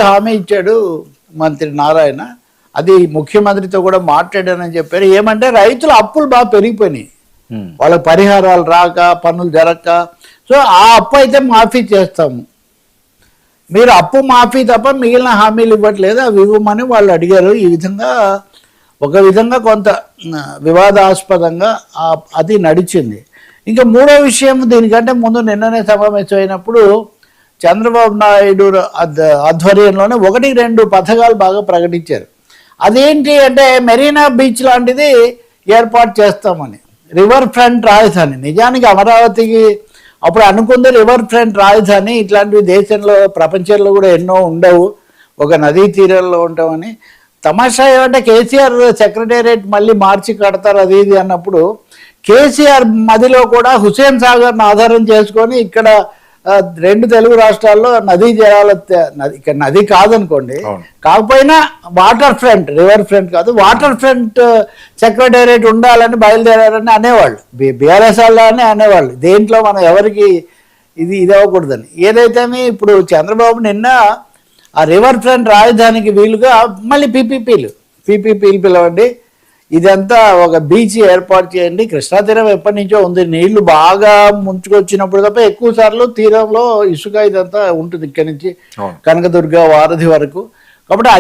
హామీ ఇచ్చాడు మంత్రి నారాయణ. అది ముఖ్యమంత్రితో కూడా మాట్లాడానని చెప్పారు. ఏమంటే రైతుల అప్పులు బాగా పెరిగిపోయినాయి, వాళ్ళకి పరిహారాలు రాక, పనులు జరగక. సో ఆ అప్పు అయితే మాఫీ చేస్తాము, మీరు అప్పు మాఫీ తప్ప మిగిలిన హామీలు ఇవ్వట్లేదు, అవి ఇవ్వమని వాళ్ళు అడిగారు. ఈ విధంగా ఒక విధంగా కొంత వివాదాస్పదంగా అది నడిచింది. ఇంకా మూడో విషయం, దీనికంటే ముందు నిన్ననే సమావేశం అయినప్పుడు చంద్రబాబు నాయుడు ఆధ్వర్యంలోనే 1-2 పథకాలు బాగా ప్రకటించారు. అదేంటి అంటే మెరీనా బీచ్ లాంటిది ఏర్పాటు చేస్తామని, రివర్ ఫ్రంట్ రాజధాని. నిజానికి అమరావతికి అప్పుడు అనుకుంది రివర్ ఫ్రంట్ రాజధాని, ఇట్లాంటివి దేశంలో ప్రపంచంలో కూడా ఎన్నో ఉండవు, ఒక నదీ తీరంలో ఉంటామని. తమాషా ఏమంటే కేసీఆర్ సెక్రటేరియట్ మళ్ళీ మార్చి కడతారు అది ఇది అన్నప్పుడు, కేసీఆర్ మదిలో కూడా హుస్సేన్ సాగర్ను ఆధారం చేసుకొని ఇక్కడ 2 తెలుగు రాష్ట్రాల్లో నదీ జలాల ఇక్కడ నది కాదనుకోండి, కాకపోయినా వాటర్ ఫ్రంట్, రివర్ ఫ్రంట్ కాదు, వాటర్ ఫ్రంట్ సెక్రటేరియట్ ఉండాలని బయలుదేరారని అనేవాళ్ళు, బీఆర్ఎస్ వాళ్ళని అనేవాళ్ళు. దేంట్లో మనం ఎవరికి ఇది అవ్వకూడదని. ఏదైతే ఇప్పుడు చంద్రబాబు నిన్న ఆ రివర్ ఫ్రంట్ రాజధానికి వీలుగా మళ్ళీ పీపీపీలు పిలవండి, ఇదంతా ఒక బీచ్ ఏర్పాటు చేయండి. కృష్ణా తీరం ఎప్పటి నుంచో ఉంది, నీళ్లు బాగా ముంచుకొచ్చినప్పుడు తప్ప ఎక్కువ సార్లు తీరంలో ఇసుక ఇదంతా ఉంటుంది, ఇక్కడి నుంచి కనకదుర్గ వారధి వరకు. కాబట్టి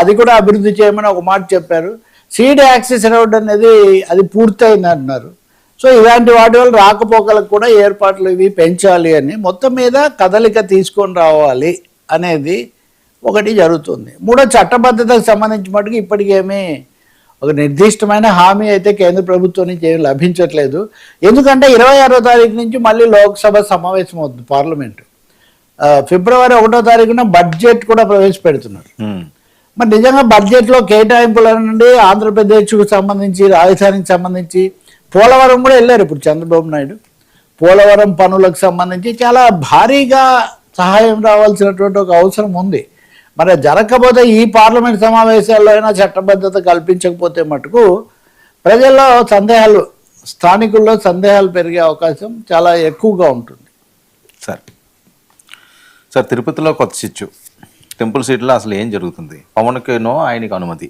అది కూడా అభివృద్ధి చేయమని ఒక మాట చెప్పారు. సీడ్ యాక్సెస్ రోడ్ అనేది అది పూర్తయింది అంటున్నారు. సో ఇలాంటి వాటి వల్ల రాకపోకలకు కూడా ఏర్పాట్లు ఇవి పెంచాలి అని, మొత్తం మీద కదలిక తీసుకొని రావాలి అనేది ఒకటి జరుగుతుంది. మూడో, చట్టబద్ధతకు సంబంధించి మటుకు ఇప్పటికేమీ ఒక నిర్దిష్టమైన హామీ అయితే కేంద్ర ప్రభుత్వం నుంచి ఏమి లభించట్లేదు. ఎందుకంటే 26వ తారీఖు నుంచి మళ్ళీ లోక్సభ సమావేశం అవుతుంది, పార్లమెంటు. ఫిబ్రవరి 1వ తారీఖున బడ్జెట్ కూడా ప్రవేశపెడుతున్నారు. మరి నిజంగా బడ్జెట్లో కేటాయింపుల నుండి ఆంధ్రప్రదేశ్కు సంబంధించి, రాజధానికి సంబంధించి, పోలవరం కూడా వెళ్ళారు ఇప్పుడు చంద్రబాబు నాయుడు. పోలవరం పనులకు సంబంధించి చాలా భారీగా సహాయం రావాల్సినటువంటి ఒక అవసరం ఉంది. మరి జరగకపోతే ఈ పార్లమెంట్ సమావేశాల్లో అయినా చట్టబద్ధత కల్పించకపోతే మటుకు ప్రజల్లో సందేహాలు, స్థానికుల్లో సందేహాలు పెరిగే అవకాశం చాలా ఎక్కువగా ఉంటుంది. సార్ తిరుపతిలో కొత్త సిచ్చు టెంపుల్ సీట్లో అసలు ఏం జరుగుతుంది? పవన్కేనో ఆయనకి అనుమతి,